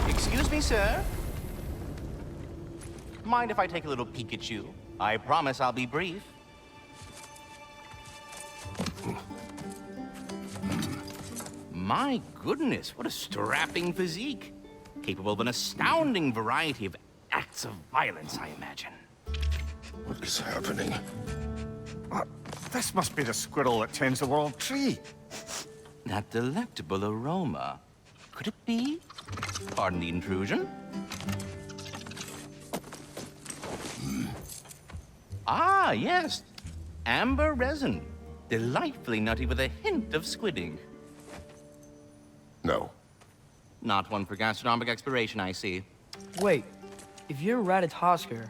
Excuse me, sir. Mind if I take a little peek at you? I promise I'll be brief. My goodness, what a strapping physique. Capable of an astounding variety of acts of violence, I imagine. What is happening? This must be the squirrel that tends the world tree. That delectable aroma. Could it be? Pardon the intrusion. Ah, yes. Amber resin. Delightfully nutty with a hint of squidding. No. Not one for gastronomic exploration, I see. Wait, if you're Ratatoskr,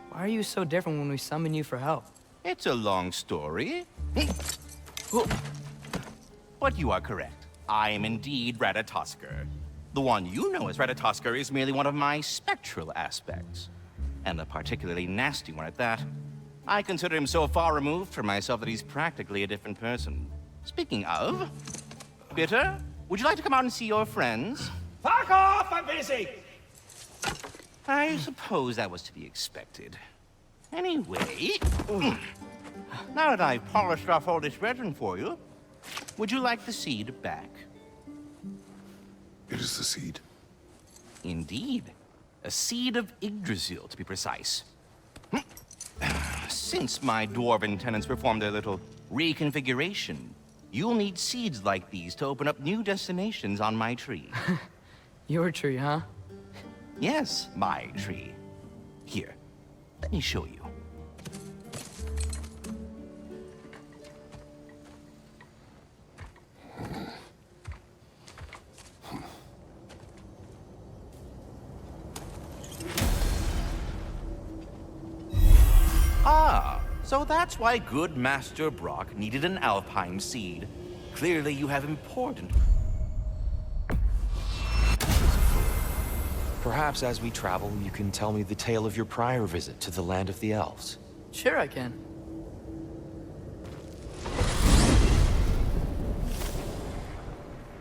why are you so different when we summon you for help? It's a long story. But you are correct. I am indeed Ratatoskr. The one you know as Ratatoskr is merely one of my spectral aspects. And a particularly nasty one at that. I consider him so far removed from myself that he's practically a different person. Speaking of, Bitter, would you like to come out and see your friends? Fuck off! I'm busy! I suppose that was to be expected. Anyway, now that I've polished off all this resin for you, would you like the seed back? It is the seed. Indeed. A seed of Yggdrasil, to be precise. Since my dwarven tenants performed their little reconfiguration, you'll need seeds like these to open up new destinations on my tree. Your tree, huh? Yes, my tree. Here, let me show you. Ah, so that's why good Master Brock needed an Alfheim seed. Clearly you have important... Perhaps as we travel, you can tell me the tale of your prior visit to the land of the elves. Sure I can.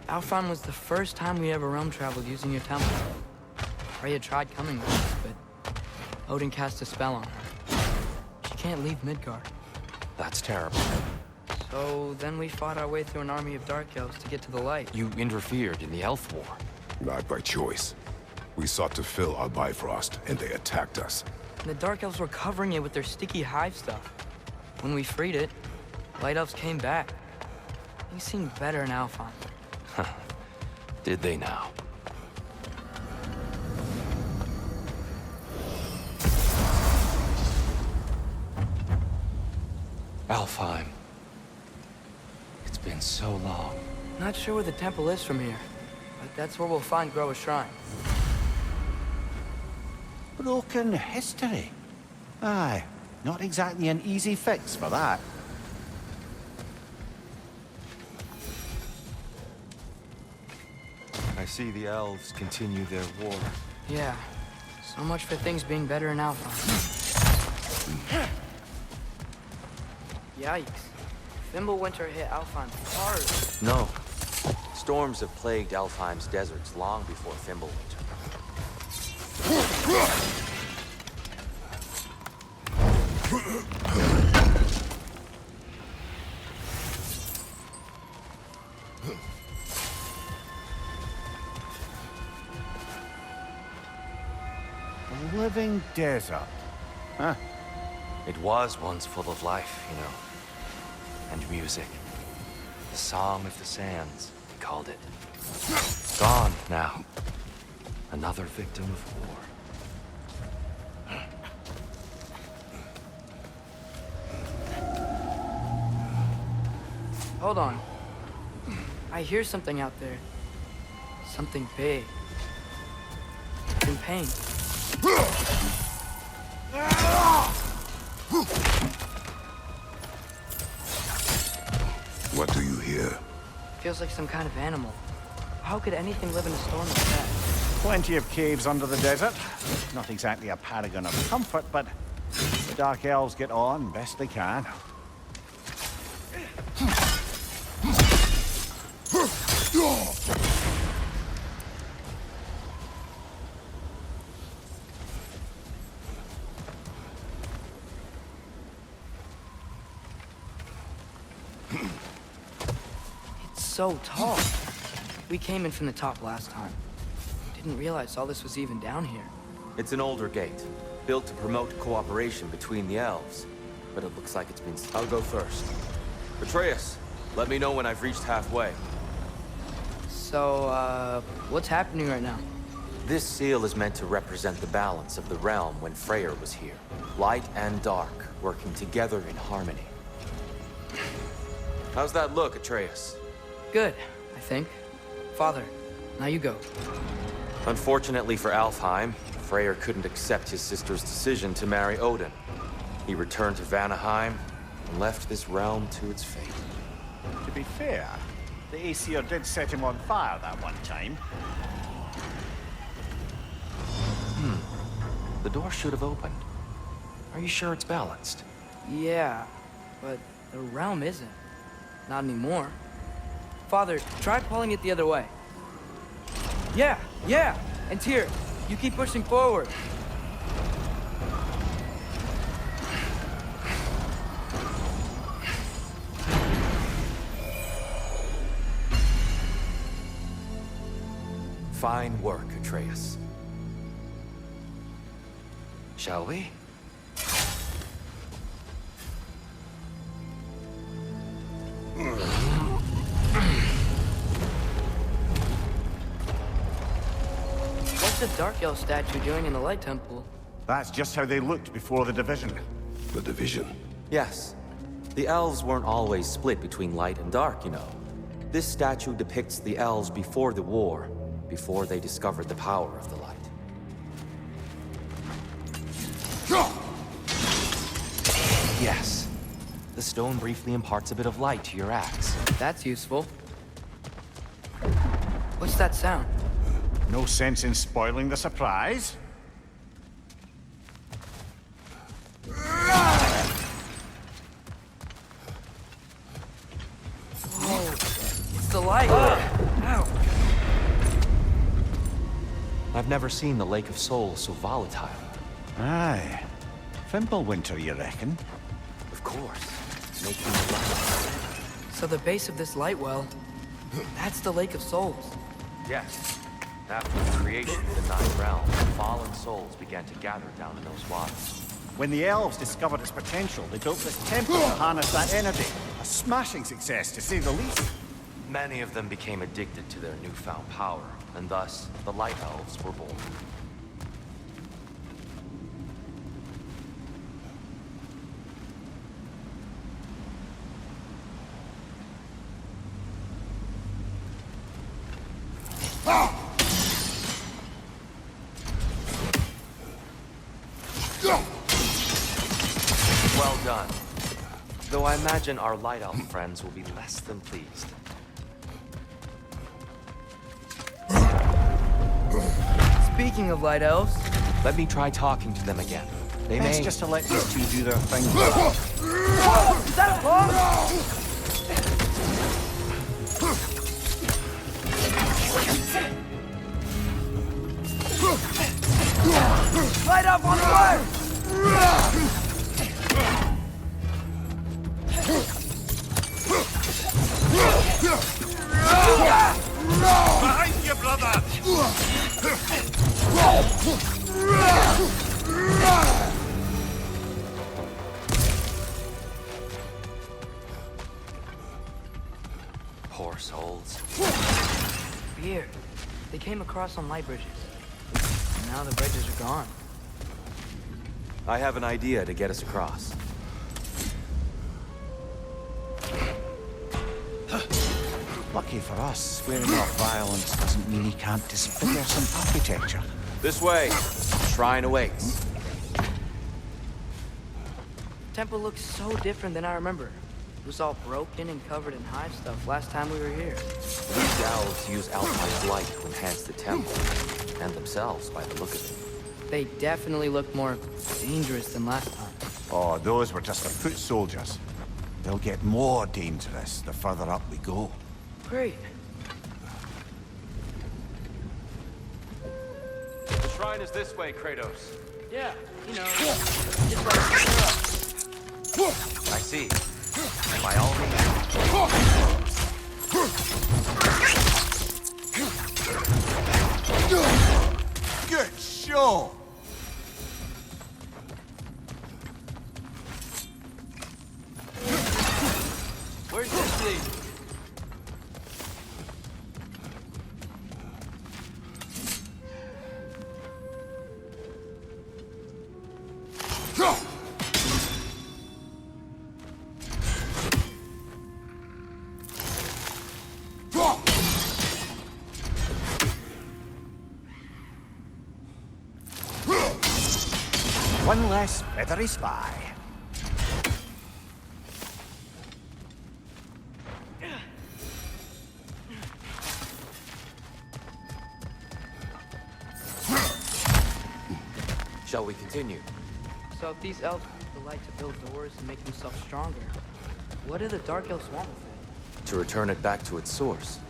Alfheim was the first time we ever realm traveled using your temple. Freya tried coming with us, but Odin cast a spell on her. She can't leave Midgard. That's terrible. So then we fought our way through an army of dark elves to get to the light. You interfered in the elf war. Not by choice. We sought to fill our Bifrost, and they attacked us. And the dark elves were covering it with their sticky hive stuff. When we freed it, light elves came back. They seemed better in Alfheim. Did they now? Alfheim. It's been so long. Not sure where the temple is from here, but that's where we'll find Groa's shrine. Broken history. Aye, not exactly an easy fix for that. I see the elves continue their war. Yeah, so much for things being better in Alfheim. Yikes. Fimbulwinter hit Alfheim hard. No. Storms have plagued Alfheim's deserts long before Fimbulwinter. A living desert. Huh? It was once full of life, you know. And music. The Song of the Sands, they called it. Gone now. Another victim of war. Hold on. I hear something out there. Something big. In pain. What do you hear? Feels like some kind of animal. How could anything live in a storm like that? Plenty of caves under the desert. Not exactly a paragon of comfort, but the Dark Elves get on best they can. It's so tall. We came in from the top last time. Didn't realize all this was even down here. It's an older gate, built to promote cooperation between the elves. But it looks like it's been... I'll go first. Atreus, let me know when I've reached halfway. So, what's happening right now? This seal is meant to represent the balance of the realm when Freyr was here. Light and dark, working together in harmony. How's that look, Atreus? Good, I think. Father, now you go. Unfortunately for Alfheim, Freyr couldn't accept his sister's decision to marry Odin. He returned to Vanaheim and left this realm to its fate. To be fair, the Aesir did set him on fire that one time. The door should have opened. Are you sure it's balanced? Yeah, but the realm isn't. Not anymore. Father, try pulling it the other way. Yeah! And Tyr, you keep pushing forward. Fine work, Atreus. Shall we? What's the Dark Elf statue doing in the Light Temple? That's just how they looked before the division. The division. Yes. The elves weren't always split between light and dark, you know. This statue depicts the elves before the war, before they discovered the power of the light. Yes. The stone briefly imparts a bit of light to your axe. That's useful. What's that sound? No sense in spoiling the surprise. It's the light! Ow! I've never seen the Lake of Souls so volatile. Aye. Fimbulwinter, you reckon? Of course. Making the light. So the base of this light well, that's the Lake of Souls. Yes. After the creation of the Ninth Realm, fallen souls began to gather down in those waters. When the elves discovered its potential, they built this temple to harness that energy. A smashing success, to say the least. Many of them became addicted to their newfound power, and thus, the Light Elves were born. Well done. Though I imagine our Light Elf friends will be less than pleased. Speaking of Light Elves, Let me try talking to them again. They Best may... just to let these two do their thing. is that a bomb? Light up on the way! Behind you, brother! Poor souls. Beer. They came across on light bridges. And now the bridges are gone. I have an idea to get us across. Lucky for us, swearing off violence doesn't mean he can't disfigure some architecture. This way. Shrine awaits. Temple looks so different than I remember. It was all broken and covered in hive stuff last time we were here. These elves use Alfheim's light to enhance the temple. and themselves by the look of it. They definitely look more dangerous than last time. Oh, those were just the foot soldiers. They'll get more dangerous the further up we go. Great. The shrine is this way, Kratos. Yeah, you know, just like I see. By all means. Good show! Where's this lead? One less feathery spy. Shall we continue? So if these elves delight to build doors and make themselves stronger, what do the Dark Elves want with it? To return it back to its source.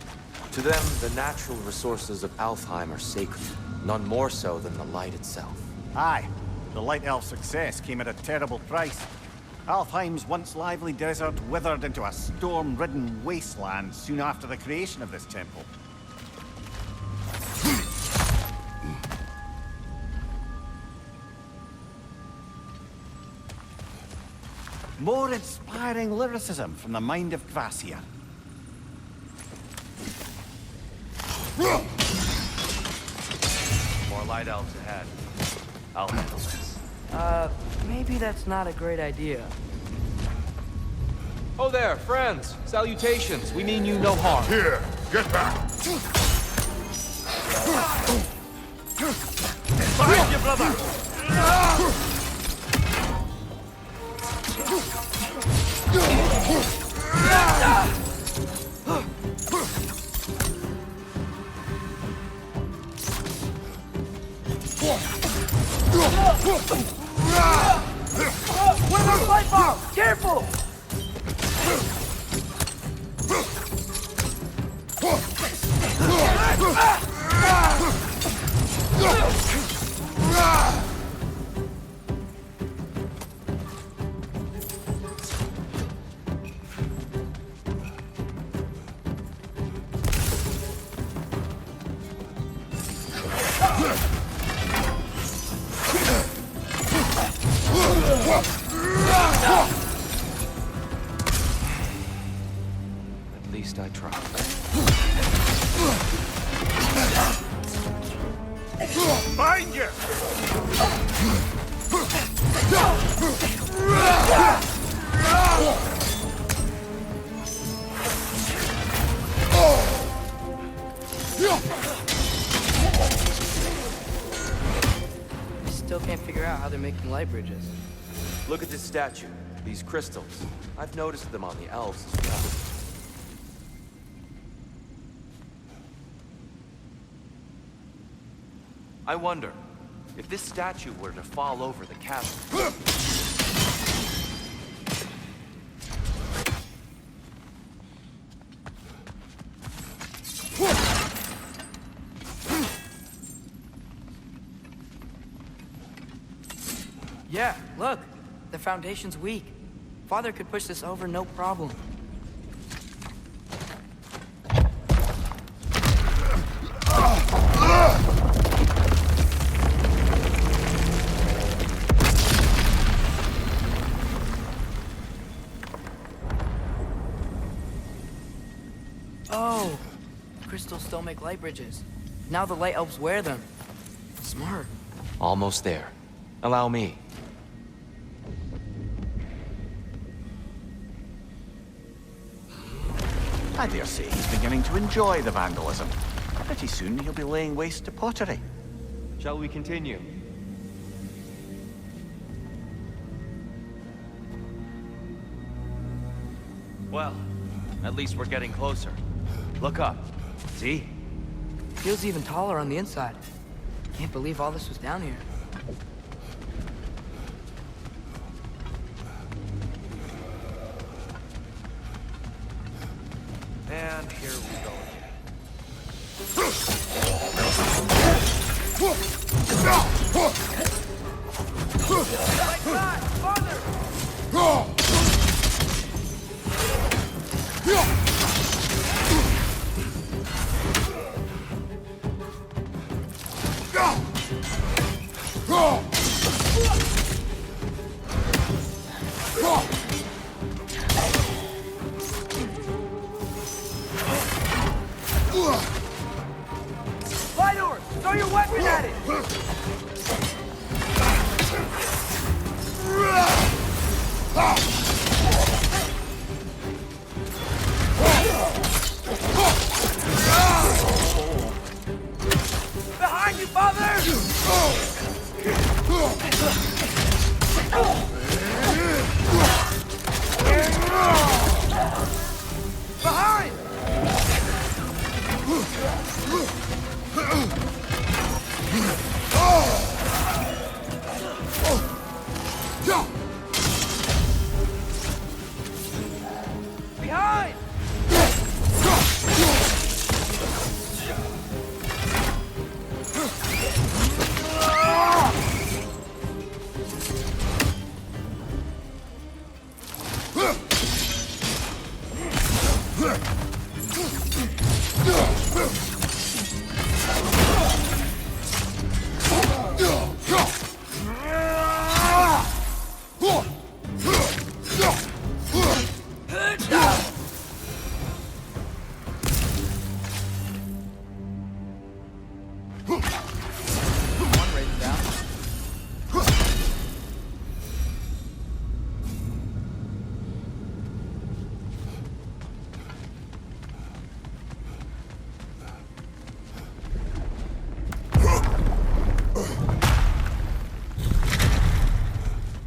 To them, the natural resources of Alfheim are sacred, none more so than the light itself. Aye, the Light Elf success came at a terrible price. Alfheim's once lively desert withered into a storm-ridden wasteland soon after the creation of this temple. More inspiring lyricism from the mind of Gracia. More light elves ahead. I'll handle this. Maybe that's not a great idea. Oh there, friends. Salutations. We mean you no harm. Here, get back! Behind you, brother! What about light bomb? Careful! At least I tried. Behind you! I still can't figure out how they're making light bridges. Look at this statue. These crystals. I've noticed them on the elves as well. I wonder, if this statue were to fall over the castle... Yeah, look. The foundation's weak. Father could push this over no problem. Oh! Crystals still make light bridges. Now the light elves wear them. Smart. Almost there. Allow me. I dare say he's beginning to enjoy the vandalism. Pretty soon he'll be laying waste to pottery. Shall we continue? Well, at least we're getting closer. Look up. See? Feels even taller on the inside. Can't believe all this was down here. And here we go again. Fedor, throw your weapon at it! Behind you, father! Behind! Behind! One raised down.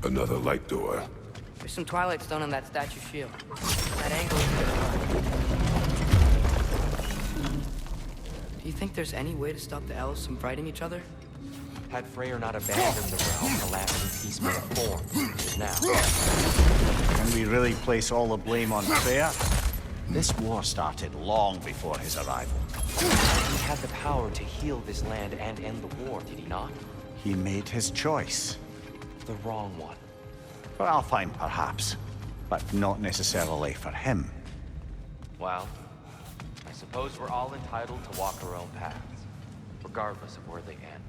Another light door. There's some Twilight Stone on that statue shield. That angle is good. Do you think there's any way to stop the elves from fighting each other? Had Freyr not abandoned the realm, the last in peace may have formed, now. Can we really place all the blame on Freyr? This war started long before his arrival. He had the power to heal this land and end the war, did he not? He made his choice. The wrong one. For Alfheim, perhaps, but not necessarily for him. Well, I suppose we're all entitled to walk our own paths, regardless of where they end.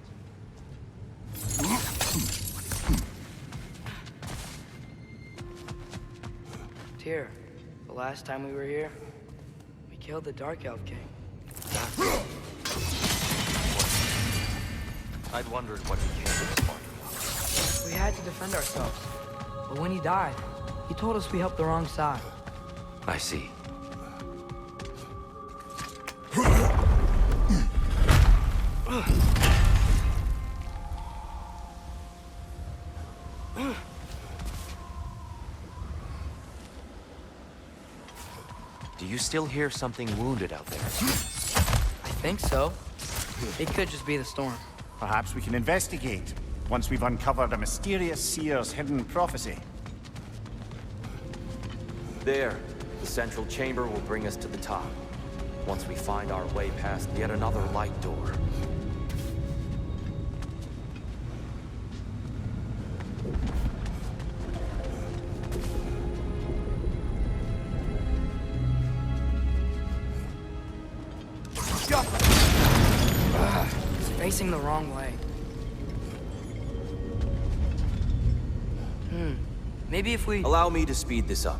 Tyr, the last time we were here, we killed the Dark Elf King. I'd wondered what became of this one. We had to defend ourselves. But when he died, he told us we helped the wrong side. I see. Do you still hear something wounded out there? I think so. It could just be the storm. Perhaps we can investigate, once we've uncovered a mysterious seer's hidden prophecy. There, the central chamber will bring us to the top. Once we find our way past yet another light door. It's facing the wrong way. Maybe if we... Allow me to speed this up.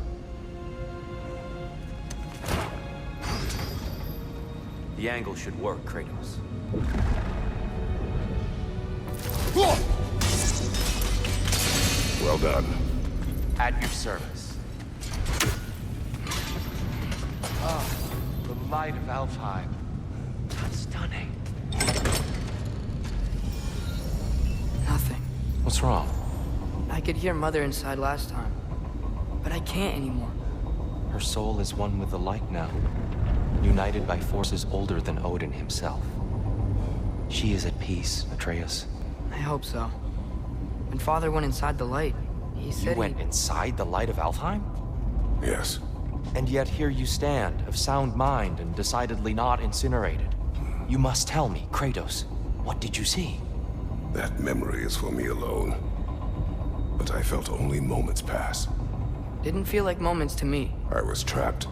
The angle should work, Kratos. Well done. At your service. Ah, the light of Alfheim. Stunning. Nothing. What's wrong? I could hear Mother inside last time, but I can't anymore. Her soul is one with the light now, united by forces older than Odin himself. She is at peace, Atreus. I hope so. When Father went inside the light, he said You went inside the light of Alfheim? Yes. And yet here you stand, of sound mind and decidedly not incinerated. You must tell me, Kratos, what did you see? That memory is for me alone. But I felt only moments pass. Didn't feel like moments to me. I was trapped.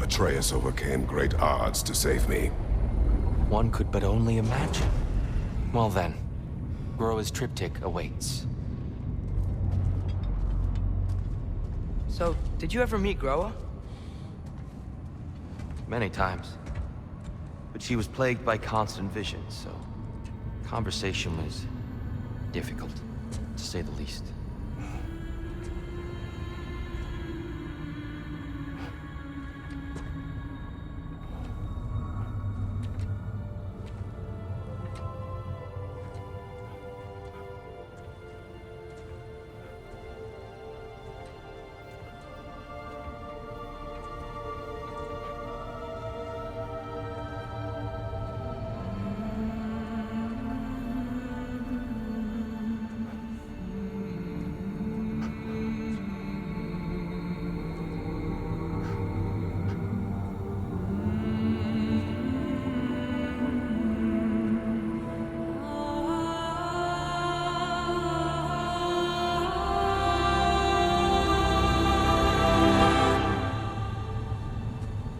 Atreus overcame great odds to save me. One could but only imagine. Well then, Groa's triptych awaits. So, did you ever meet Groa? Many times. But she was plagued by constant visions, so conversation was difficult, to say the least.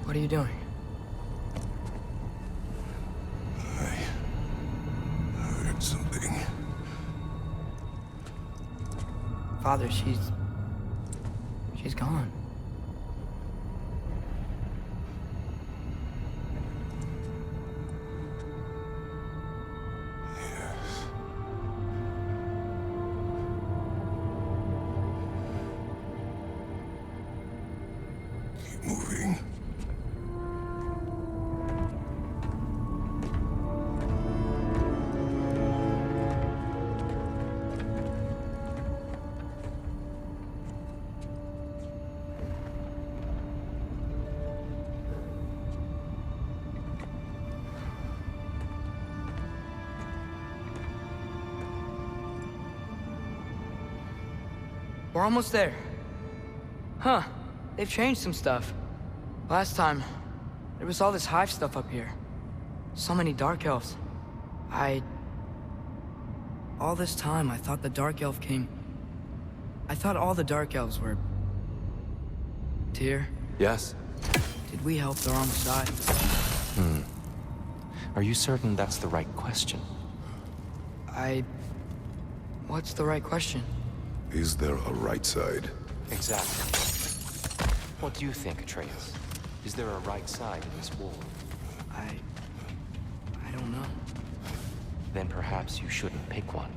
What are you doing? I heard something. Father, she's gone. Keep moving. We're almost there. Huh. They've changed some stuff. Last time, there was all this hive stuff up here. So many Dark Elves. All this time, I thought the Dark Elf King... I thought all the Dark Elves were... Tyr, Yes? did we help the wrong side? Are you certain that's the right question? What's the right question? Is there a right side? Exactly. What do you think, Atreus? Is there a right side in this war? I don't know. Then perhaps you shouldn't pick one.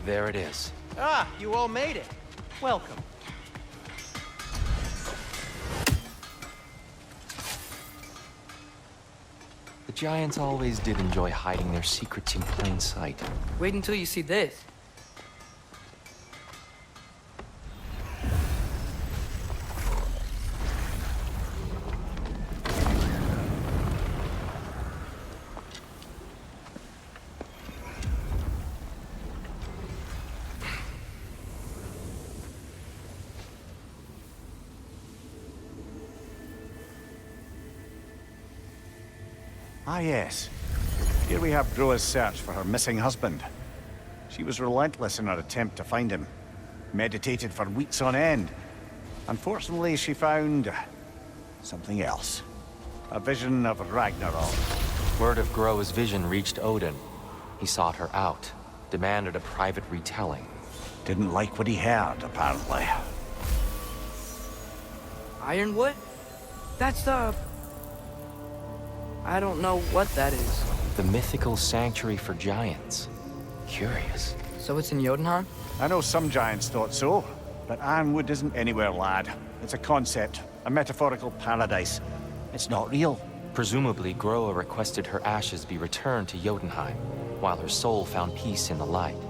There it is. Ah, you all made it. Welcome. The giants always did enjoy hiding their secrets in plain sight. Wait until you see this. Ah, yes. Here we have Groa's search for her missing husband. She was relentless in her attempt to find him. Meditated for weeks on end. Unfortunately, she found something else. A vision of Ragnarok. Word of Groa's vision reached Odin. He sought her out, demanded a private retelling. Didn't like what he heard, apparently. Ironwood? That's the... I don't know what that is. The mythical sanctuary for giants. Curious. So it's in Jotunheim? I know some giants thought so, but Ironwood isn't anywhere, lad. It's a concept, a metaphorical paradise. It's not real. Presumably, Groa requested her ashes be returned to Jotunheim, while her soul found peace in the light.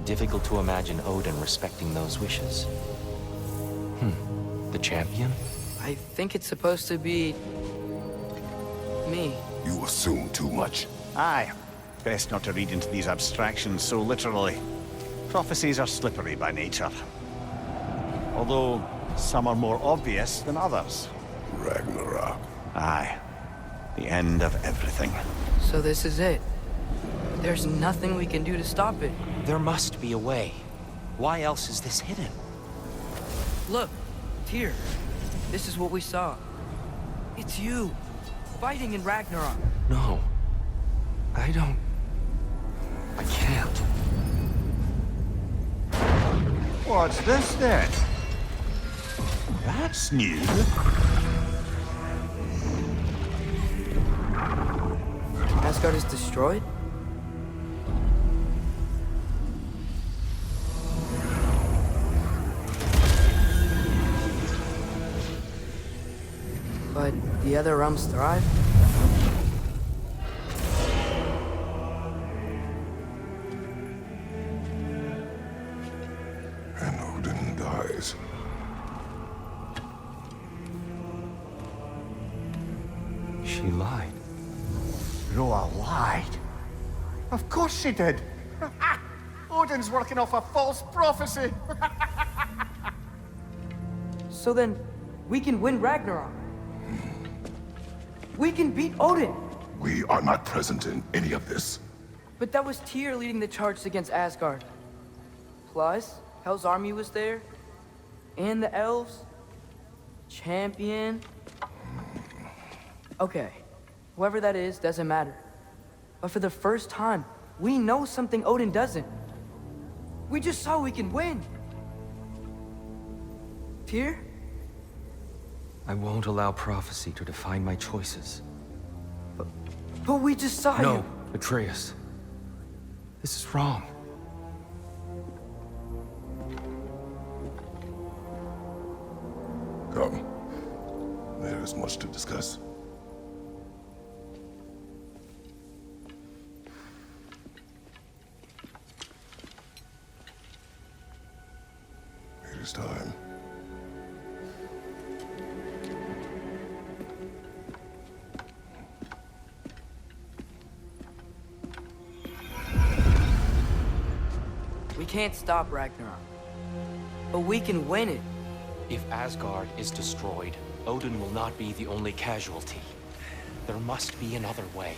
Difficult to imagine Odin respecting those wishes. The champion? I think it's supposed to be... me. You assume too much. Aye. Best not to read into these abstractions so literally. Prophecies are slippery by nature. Although, some are more obvious than others. Ragnarok. Aye. The end of everything. So this is it. There's nothing we can do to stop it. There must be a way. Why else is this hidden? Look, Tyr. This is what we saw. It's you, fighting in Ragnarok. No. I don't... I can't. What's this then? That's new. Asgard is destroyed? But the other realms thrive? And Odin dies. She lied. Groa lied. Of course she did. Odin's working off a false prophecy. So then, we can win Ragnarok. We can beat Odin. We are not present in any of this. But that was Tyr leading the charge against Asgard. Plus, Hell's army was there. And the elves. Champion. Okay. Whoever that is, doesn't matter. But for the first time, we know something Odin doesn't. We just saw we can win. Tyr? I won't allow prophecy to define my choices. But we just saw you. No, Atreus. This is wrong. Come. There is much to discuss. It is time. We can't stop Ragnarok. But we can win it. If Asgard is destroyed, Odin will not be the only casualty. There must be another way.